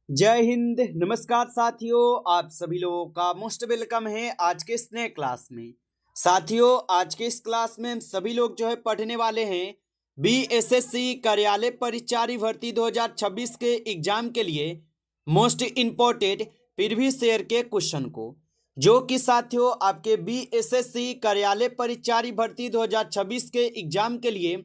जय हिंद। नमस्कार साथियों, आप सभी लोगों का मोस्ट वेलकम है आज के इस नए क्लास में। साथियों, आज के इस क्लास में हम सभी लोग जो है पढ़ने वाले हैं बीएसएससी कार्यालय परिचारी भर्ती 2026 के एग्जाम के लिए मोस्ट इम्पोर्टेंट प्रीवियस ईयर के क्वेश्चन को, जो कि साथियों आपके बीएसएससी कार्यालय परिचारी भर्ती 2026 के एग्जाम के लिए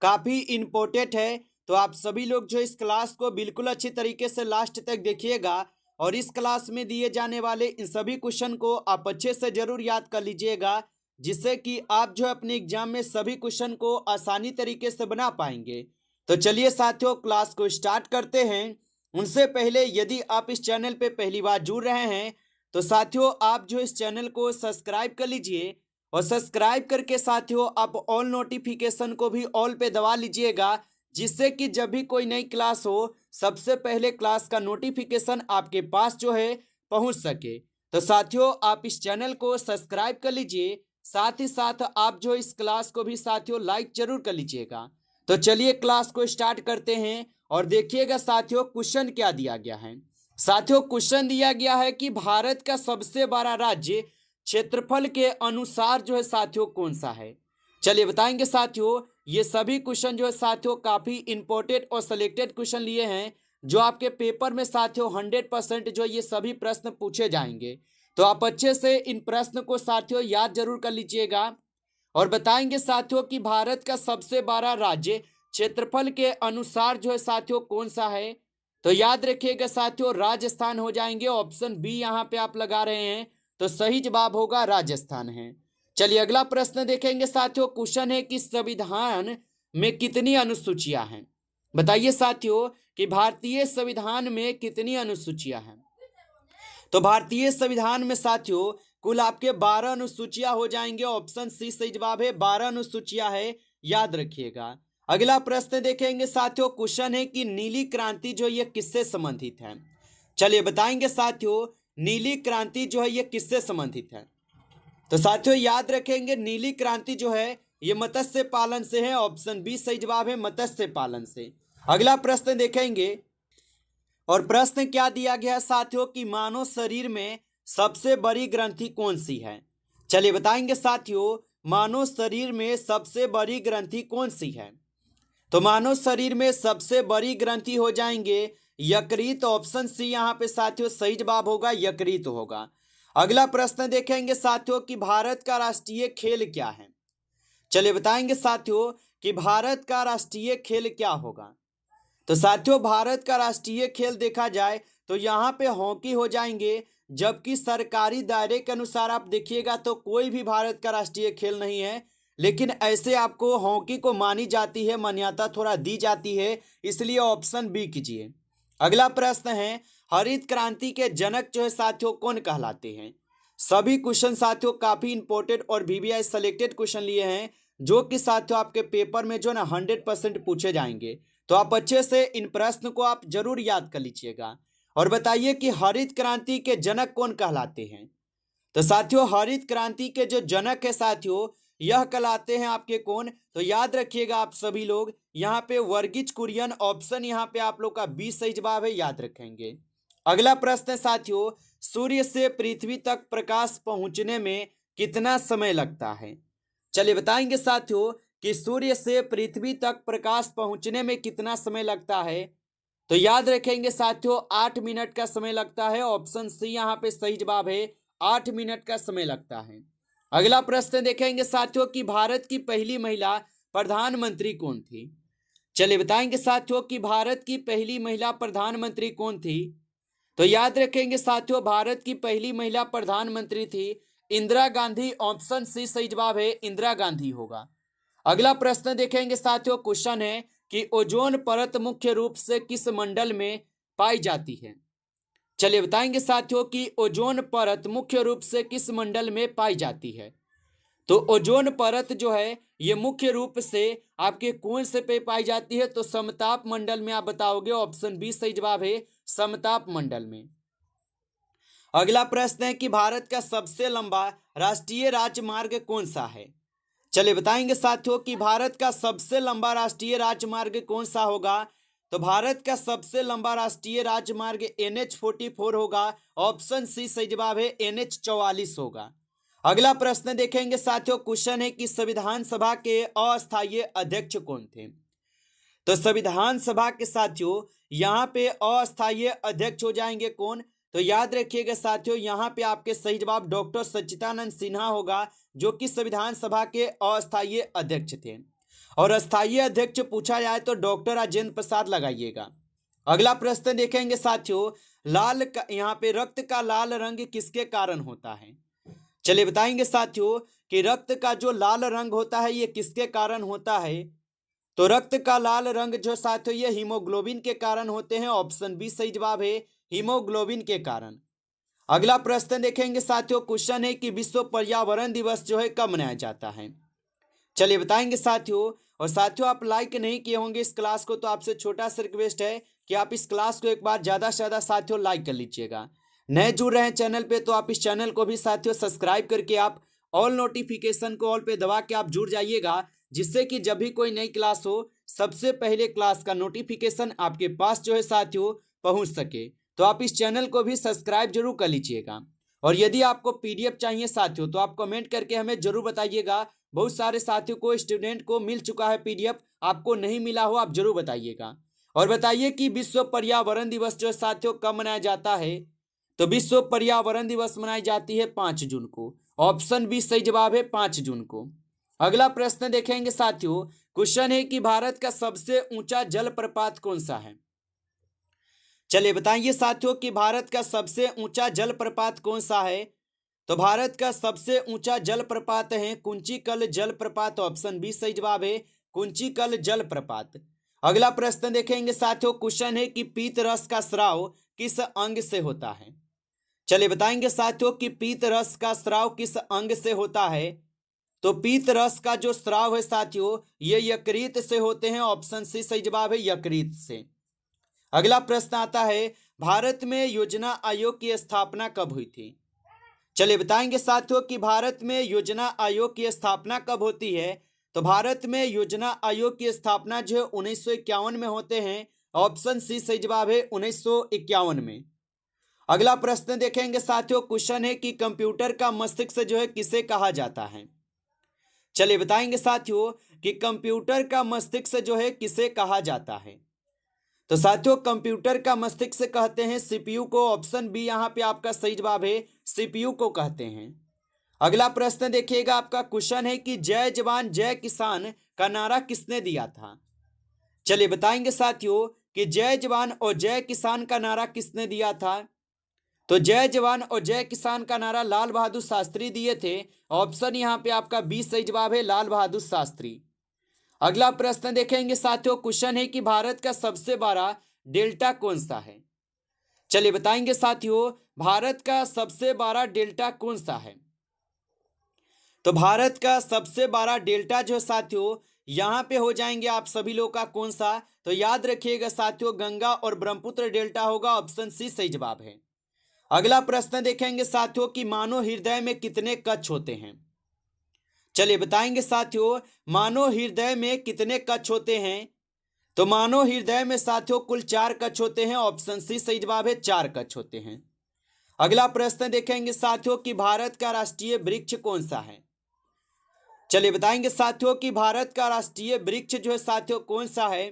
काफ़ी इम्पोर्टेंट है। तो आप सभी लोग जो इस क्लास को बिल्कुल अच्छी तरीके से लास्ट तक देखिएगा और इस क्लास में दिए जाने वाले इन सभी क्वेश्चन को आप अच्छे से जरूर याद कर लीजिएगा, जिससे कि आप जो अपने एग्जाम में सभी क्वेश्चन को आसानी तरीके से बना पाएंगे। तो चलिए साथियों, क्लास को स्टार्ट करते हैं। उनसे पहले यदि आप इस चैनल पे पहली बार जुड़ रहे हैं तो साथियों आप जो इस चैनल को सब्सक्राइब कर लीजिए और सब्सक्राइब करके साथियों आप ऑल नोटिफिकेशन को भी ऑल पे दबा लीजिएगा, जिससे कि जब भी कोई नई क्लास हो सबसे पहले क्लास का नोटिफिकेशन आपके पास जो है पहुंच सके। तो साथियों आप इस चैनल को सब्सक्राइब कर लीजिए, साथ ही साथ आप जो इस क्लास को भी साथियों लाइक जरूर कर लीजिएगा। तो चलिए क्लास को स्टार्ट करते हैं और देखिएगा साथियों क्वेश्चन क्या दिया गया है। साथियों क्वेश्चन दिया गया है कि भारत का सबसे बड़ा राज्य क्षेत्रफल के अनुसार जो है साथियों कौन सा है। चलिए बताएंगे साथियों। ये सभी क्वेश्चन जो है साथियों काफी इंपॉर्टेंट और सिलेक्टेड क्वेश्चन लिए हैं, जो आपके पेपर में साथियों 100% जो ये सभी प्रश्न पूछे जाएंगे। तो आप अच्छे से इन प्रश्न को साथियों याद जरूर कर लीजिएगा और बताएंगे साथियों कि भारत का सबसे बड़ा राज्य क्षेत्रफल के अनुसार जो है साथियों कौन सा है। तो याद रखिएगा साथियों, राजस्थान हो जाएंगे। ऑप्शन बी यहाँ पे आप लगा रहे हैं, तो सही जवाब होगा राजस्थान है। चलिए अगला प्रश्न देखेंगे साथियों। क्वेश्चन है कि संविधान में कितनी अनुसूचियां हैं। बताइए साथियों कि भारतीय संविधान में कितनी अनुसूचियां हैं। तो भारतीय संविधान में साथियों कुल आपके 12 अनुसूचियां हो जाएंगे। ऑप्शन सी सही जवाब है, 12 अनुसूचियां है, याद रखिएगा। अगला प्रश्न देखेंगे साथियों। क्वेश्चन है कि नीली क्रांति जो ये किससे संबंधित है। चलिए बताएंगे साथियों नीली क्रांति जो है ये किससे संबंधित है। तो साथियों याद रखेंगे नीली क्रांति जो है ये मत्स्य पालन से है। ऑप्शन बी सही जवाब है, मत्स्य पालन से। अगला प्रश्न देखेंगे और प्रश्न क्या दिया गया है साथियों कि मानव शरीर में सबसे बड़ी ग्रंथि कौन सी है। चलिए बताएंगे साथियों मानव शरीर में सबसे बड़ी ग्रंथि कौन सी है। तो मानव शरीर में सबसे बड़ी ग्रंथि हो जाएंगे यकृत। ऑप्शन सी यहाँ पे साथियों सही जवाब होगा, यकृत होगा। अगला प्रश्न देखेंगे साथियों कि भारत का राष्ट्रीय खेल क्या है। चलिए बताएंगे साथियों कि भारत का राष्ट्रीय खेल क्या होगा। तो साथियों भारत का राष्ट्रीय खेल देखा जाए तो यहाँ पे हॉकी हो जाएंगे, जबकि सरकारी दायरे के अनुसार आप देखिएगा तो कोई भी भारत का राष्ट्रीय खेल नहीं है, लेकिन ऐसे आपको हॉकी को मानी जाती है, मान्यता थोड़ा दी जाती है, इसलिए ऑप्शन बी कीजिए। अगला प्रश्न है हरित क्रांति के जनक जो है साथियों कौन कहलाते हैं। सभी क्वेश्चन साथियों काफी इंपॉर्टेंट और वीवीआई सेलेक्टेड क्वेश्चन लिए हैं, जो कि साथियों आपके पेपर में जो ना 100% पूछे जाएंगे। तो आप अच्छे से इन प्रश्न को आप जरूर याद कर लीजिएगा और बताइए कि हरित क्रांति के जनक कौन कहलाते हैं। तो साथियों हरित क्रांति के जो जनक है साथियों यह कहलाते हैं आपके कौन। तो याद रखिएगा आप सभी लोग यहाँ पे वर्गीज कुरियन। ऑप्शन यहाँ पे आप लोग का बी सही जवाब है, याद रखेंगे। अगला प्रश्न है साथियों सूर्य से पृथ्वी तक प्रकाश पहुंचने में कितना समय लगता है। चलिए बताएंगे साथियों कि सूर्य से पृथ्वी तक प्रकाश पहुंचने में कितना समय लगता है। तो याद रखेंगे साथियों 8 मिनट का समय लगता है। ऑप्शन सी यहाँ पे सही जवाब है, 8 मिनट का समय लगता है। अगला प्रश्न देखेंगे साथियों कि भारत की पहली महिला प्रधानमंत्री कौन थी। चलिए बताएंगे साथियों कि भारत की पहली महिला प्रधानमंत्री कौन थी। तो याद रखेंगे साथियों भारत की पहली महिला प्रधानमंत्री थी इंदिरा गांधी। ऑप्शन सी सही जवाब है, इंदिरा गांधी होगा। अगला प्रश्न देखेंगे साथियों। क्वेश्चन है कि ओजोन परत मुख्य रूप से किस मंडल में पाई जाती है। चलिए बताएंगे साथियों कि ओजोन परत मुख्य रूप से किस मंडल में पाई जाती है। तो ओजोन परत जो है ये मुख्य रूप से आपके कौन से पे पाई जाती है। तो समताप मंडल में आप बताओगे। ऑप्शन बी सही जवाब है, समताप मंडल में। अगला प्रश्न है कि भारत का सबसे लंबा राष्ट्रीय राजमार्ग कौन सा है। चलिए बताएंगे साथियों कि भारत का सबसे लंबा राष्ट्रीय राजमार्ग कौन सा होगा। तो भारत का सबसे लंबा राष्ट्रीय राजमार्ग NH44 होगा। ऑप्शन सी सही जवाब है, NH44 होगा। अगला प्रश्न देखेंगे साथियों, क्वेश्चन है कि संविधान सभा के अस्थायी अध्यक्ष कौन थे। तो संविधान सभा के साथियों यहाँ पे अस्थायी अध्यक्ष हो जाएंगे कौन, तो याद रखिएगा साथियों, यहाँ पे आपके सही जवाब डॉक्टर सच्चिदानंद सिन्हा होगा, जो कि संविधान सभा के अस्थायी अध्यक्ष थे। और अस्थायी अध्यक्ष पूछा जाए तो डॉक्टर राजेंद्र प्रसाद लगाइएगा। अगला प्रश्न देखेंगे साथियों, यहाँ पे रक्त का लाल रंग किसके कारण होता है। चलिए बताएंगे साथियों कि रक्त का जो लाल रंग होता है ये किसके कारण होता है। तो रक्त का लाल रंग जो साथियों ये हीमोग्लोबिन के कारण होते हैं। ऑप्शन बी सही जवाब है, हीमोग्लोबिन के कारण। अगला प्रश्न देखेंगे साथियों, क्वेश्चन है कि विश्व पर्यावरण दिवस जो है कब मनाया जाता है। चलिए बताएंगे साथियों। और साथियों आप लाइक नहीं किए होंगे इस क्लास को, तो आपसे छोटा सा रिक्वेस्ट है कि आप इस क्लास को एक बार ज्यादा से ज्यादा साथियों लाइक कर लीजिएगा। नए जुड़ रहे हैं चैनल पे तो आप इस चैनल को भी साथियों सब्सक्राइब करके आप ऑल नोटिफिकेशन को ऑल पे दबा के आप जुड़ जाइएगा, जिससे कि जब भी कोई नई क्लास हो सबसे पहले क्लास का नोटिफिकेशन आपके पास जो है साथियों पहुंच सके। तो आप इस चैनल को भी सब्सक्राइब जरूर कर लीजिएगा। और यदि आपको PDF चाहिए साथियों तो आप कमेंट करके हमें जरूर बताइएगा। बहुत सारे साथियों को स्टूडेंट को मिल चुका है PDF, आपको नहीं मिला हो आप जरूर बताइएगा। और बताइए कि विश्व पर्यावरण दिवस जो साथियों कब मनाया जाता है। तो विश्व पर्यावरण दिवस मनाई जाती है 5 जून को। ऑप्शन बी सही जवाब है, 5 जून को। अगला प्रश्न देखेंगे साथियों, क्वेश्चन है कि भारत का सबसे ऊंचा जलप्रपात कौन सा है। चलिए बताइए साथियों कि भारत का सबसे ऊंचा जलप्रपात कौन सा है। तो भारत का सबसे ऊंचा जलप्रपात है कुंचिकल जलप्रपात। ऑप्शन बी सही जवाब है, कुंचिकल जलप्रपात। अगला प्रश्न देखेंगे साथियों, क्वेश्चन है कि पीत रस का स्राव किस अंग से होता है। चलिए बताएंगे साथियों कि पीत रस का स्राव किस अंग से होता है। तो पीत रस का जो स्राव है साथियों ये यकृत से होते हैं। ऑप्शन सी सही जवाब है, यकृत से। अगला प्रश्न आता है, भारत में योजना आयोग की स्थापना कब हुई थी। चलिए बताएंगे साथियों कि भारत में योजना आयोग की स्थापना कब होती है। तो भारत में योजना आयोग की स्थापना जो है 1951 में होते हैं। ऑप्शन सी सही जवाब है, 1951 में। अगला प्रश्न देखेंगे साथियों, क्वेश्चन है कि कंप्यूटर का मस्तिष्क जो है किसे कहा जाता है। चलिए बताएंगे साथियों कि कंप्यूटर का मस्तिष्क जो है किसे कहा जाता है। तो साथियों कंप्यूटर का मस्तिष्क कहते हैं CPU को। ऑप्शन बी यहाँ पे आपका सही जवाब है, CPU को कहते हैं। अगला प्रश्न देखिएगा, आपका क्वेश्चन है कि जय जवान जय किसान का नारा किसने दिया था। चलिए बताएंगे साथियों कि जय जवान और जय किसान का नारा किसने दिया था। तो जय जवान और जय किसान का नारा लाल बहादुर शास्त्री दिए थे। ऑप्शन यहाँ पे आपका बी सही जवाब है, लाल बहादुर शास्त्री। अगला प्रश्न देखेंगे साथियों, क्वेश्चन है कि भारत का सबसे बड़ा डेल्टा कौन सा है। चलिए बताएंगे साथियों भारत का सबसे बड़ा डेल्टा कौन सा है। तो भारत का सबसे बड़ा डेल्टा जो साथियों यहाँ पे हो जाएंगे आप सभी लोग का कौन सा। तो याद रखिएगा साथियों गंगा और ब्रह्मपुत्र डेल्टा होगा। ऑप्शन सी सही जवाब है। अगला प्रश्न देखेंगे साथियों कि मानव हृदय में कितने कक्ष होते हैं। चलिए बताएंगे साथियों मानव हृदय में कितने कक्ष होते हैं। तो मानव हृदय में साथियों कुल 4 कक्ष होते हैं। ऑप्शन सी सही जवाब है, 4 कक्ष होते हैं। अगला प्रश्न देखेंगे साथियों कि भारत का राष्ट्रीय वृक्ष कौन सा है। चलिए बताएंगे साथियों कि भारत का राष्ट्रीय वृक्ष जो है साथियों कौन सा है।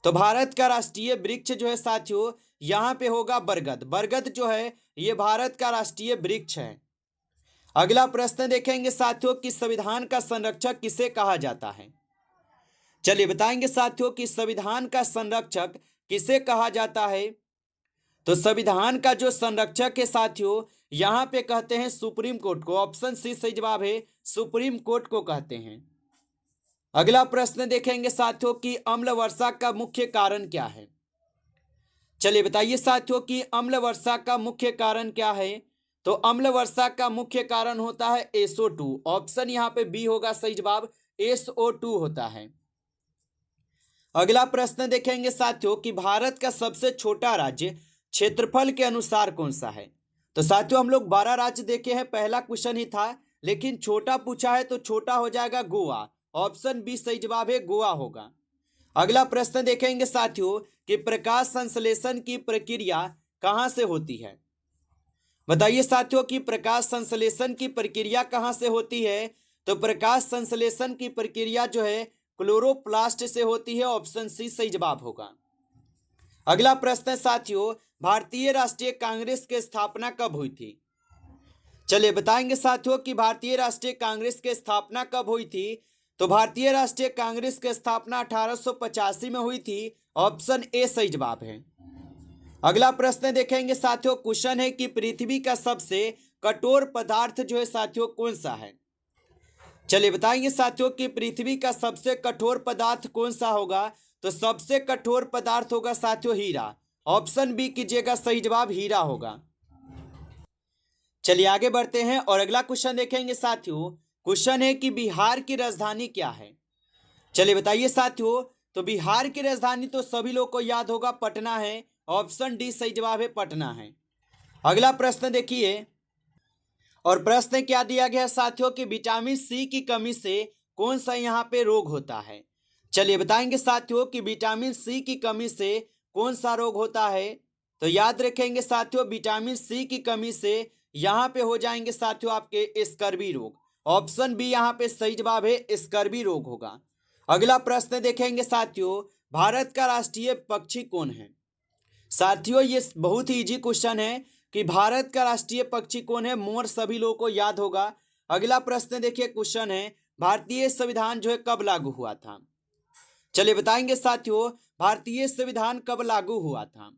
तो भारत का राष्ट्रीय वृक्ष जो है साथियों यहाँ पे होगा बरगद। बरगद जो है ये भारत का राष्ट्रीय वृक्ष है। अगला प्रश्न देखेंगे साथियों कि संविधान का संरक्षक किसे कहा जाता है। चलिए बताएंगे साथियों कि संविधान का संरक्षक किसे कहा जाता है। तो संविधान का जो संरक्षक है साथियों यहाँ पे कहते हैं सुप्रीम कोर्ट को। ऑप्शन सी सही जवाब है, सुप्रीम कोर्ट को कहते हैं। अगला प्रश्न देखेंगे साथियों कि अम्ल वर्षा का मुख्य कारण क्या है। चलिए बताइए साथियों कि अम्ल वर्षा का मुख्य कारण क्या है। तो अम्ल वर्षा का मुख्य कारण होता है SO2। ऑप्शन यहाँ पे बी होगा सही जवाब, SO2 होता है। अगला प्रश्न देखेंगे साथियों कि भारत का सबसे छोटा राज्य क्षेत्रफल के अनुसार कौन सा है। तो साथियों हम लोग 12 राज्य देखे हैं, पहला क्वेश्चन ही था, लेकिन छोटा पूछा है तो छोटा हो जाएगा गोवा। ऑप्शन बी सही जवाब है, गोवा होगा। अगला प्रश्न देखेंगे साथियों कि प्रकाश संश्लेषण की प्रक्रिया कहां से होती है। बताइए साथियों कि प्रकाश संश्लेषण की प्रक्रिया कहां से होती है। तो प्रकाश संश्लेषण की प्रक्रिया जो है क्लोरोप्लास्ट से होती है। ऑप्शन सी सही जवाब होगा। अगला प्रश्न है साथियों, भारतीय राष्ट्रीय कांग्रेस की स्थापना कब हुई थी। चलिए बताएंगे साथियों कि भारतीय राष्ट्रीय कांग्रेस की स्थापना कब हुई थी। तो भारतीय राष्ट्रीय कांग्रेस की स्थापना 1885 में हुई थी। ऑप्शन ए सही जवाब है। अगला प्रश्न देखेंगे साथियों, क्वेश्चन है कि पृथ्वी का सबसे कठोर पदार्थ जो है साथियों कौन सा है। चलिए बताएंगे साथियों कि पृथ्वी का सबसे कठोर पदार्थ कौन सा होगा। तो सबसे कठोर पदार्थ होगा साथियों हीरा। ऑप्शन बी कीजिएगा, सही जवाब हीरा होगा। चलिए आगे बढ़ते हैं और अगला क्वेश्चन देखेंगे साथियों। क्वेश्चन है कि बिहार की राजधानी क्या है। चलिए बताइए साथियों, तो बिहार की राजधानी तो सभी लोग को याद होगा पटना है। ऑप्शन डी सही जवाब है, पटना है। अगला प्रश्न देखिए और प्रश्न क्या दिया गया साथियों कि विटामिन सी की कमी से कौन सा यहाँ पे रोग होता है। चलिए बताएंगे साथियों कि विटामिन सी की कमी से कौन सा रोग होता है। तो याद रखेंगे साथियों, विटामिन सी की कमी से यहाँ पे हो जाएंगे साथियों आपके स्कर्वी रोग। ऑप्शन बी यहाँ पे सही जवाब है, स्कर्वी रोग होगा। अगला प्रश्न देखेंगे साथियों, भारत का राष्ट्रीय पक्षी कौन है। साथियों ये बहुत ही इजी क्वेश्चन है कि भारत का राष्ट्रीय पक्षी कौन है। मोर सभी लोगों को याद होगा। अगला प्रश्न देखिए, क्वेश्चन है भारतीय संविधान जो है कब लागू हुआ था। चलिए बताएंगे साथियों, भारतीय संविधान कब लागू हुआ था।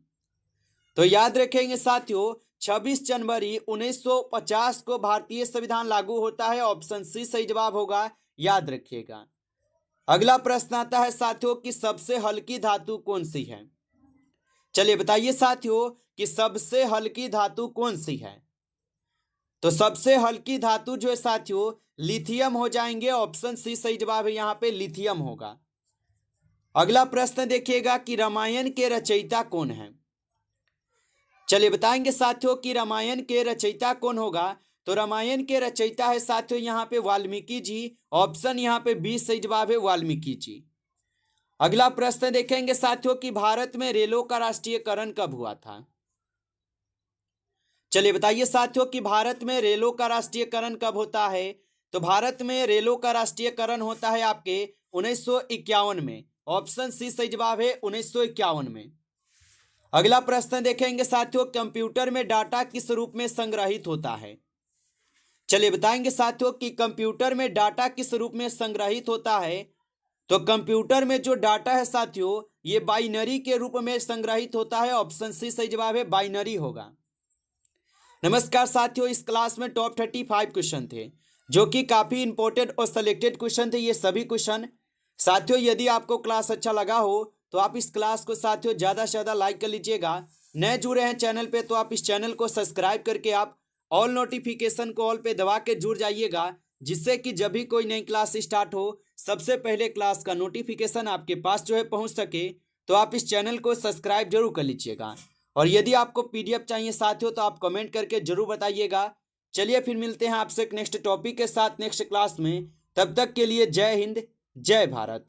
तो याद रखेंगे साथियों 26 जनवरी 1950 को भारतीय संविधान लागू होता है। ऑप्शन सी सही जवाब होगा, याद रखिएगा। अगला प्रश्न आता है साथियों कि सबसे हल्की धातु कौन सी है। चलिए बताइए साथियों कि सबसे हल्की धातु कौन सी है। तो सबसे हल्की धातु जो है साथियों लिथियम हो जाएंगे। ऑप्शन सी सही जवाब है, यहाँ पे लिथियम होगा। अगला प्रश्न देखिएगा कि रामायण के रचयिता कौन है। चलिए बताएंगे साथियों कि रामायण के रचयिता कौन होगा। तो रामायण के रचयिता है साथियों यहाँ पे वाल्मीकि जी। ऑप्शन यहाँ पे बी सही जवाब है, वाल्मीकि जी। अगला प्रश्न देखेंगे साथियों कि भारत में रेलों का राष्ट्रीयकरण कब हुआ था। चलिए बताइए साथियों कि भारत में रेलों का राष्ट्रीयकरण कब होता है। तो भारत में रेलों का राष्ट्रीयकरण होता है आपके 1951 में। ऑप्शन सी सही जवाब है, 1951 में। अगला प्रश्न देखेंगे साथियों, कंप्यूटर में डाटा किस रूप में संग्रहित होता है। चलिए बताएंगे साथियों कि कंप्यूटर में डाटा किस रूप में संग्रहित होता है। तो कंप्यूटर में जो डाटा है साथियों ये बाइनरी के रूप में संग्रहित होता है। ऑप्शन सी सही जवाब है, बाइनरी होगा। नमस्कार साथियों, इस क्लास में टॉप 35 क्वेश्चन थे जो कि काफी इंपॉर्टेंट और सिलेक्टेड क्वेश्चन थे। ये सभी क्वेश्चन साथियों यदि आपको क्लास अच्छा लगा हो तो आप इस क्लास को साथियों ज़्यादा से ज़्यादा लाइक कर लीजिएगा। नए जुड़े हैं चैनल पे तो आप इस चैनल को सब्सक्राइब करके आप ऑल नोटिफिकेशन को ऑल पे दबा के जुड़ जाइएगा, जिससे कि जब भी कोई नई क्लास स्टार्ट हो सबसे पहले क्लास का नोटिफिकेशन आपके पास जो है पहुंच सके। तो आप इस चैनल को सब्सक्राइब जरूर कर लीजिएगा। और यदि आपको पीडीएफ चाहिए साथियों तो आप कमेंट करके जरूर बताइएगा। चलिए फिर मिलते हैं आपसे एक नेक्स्ट टॉपिक के साथ नेक्स्ट क्लास में। तब तक के लिए जय हिंद, जय भारत।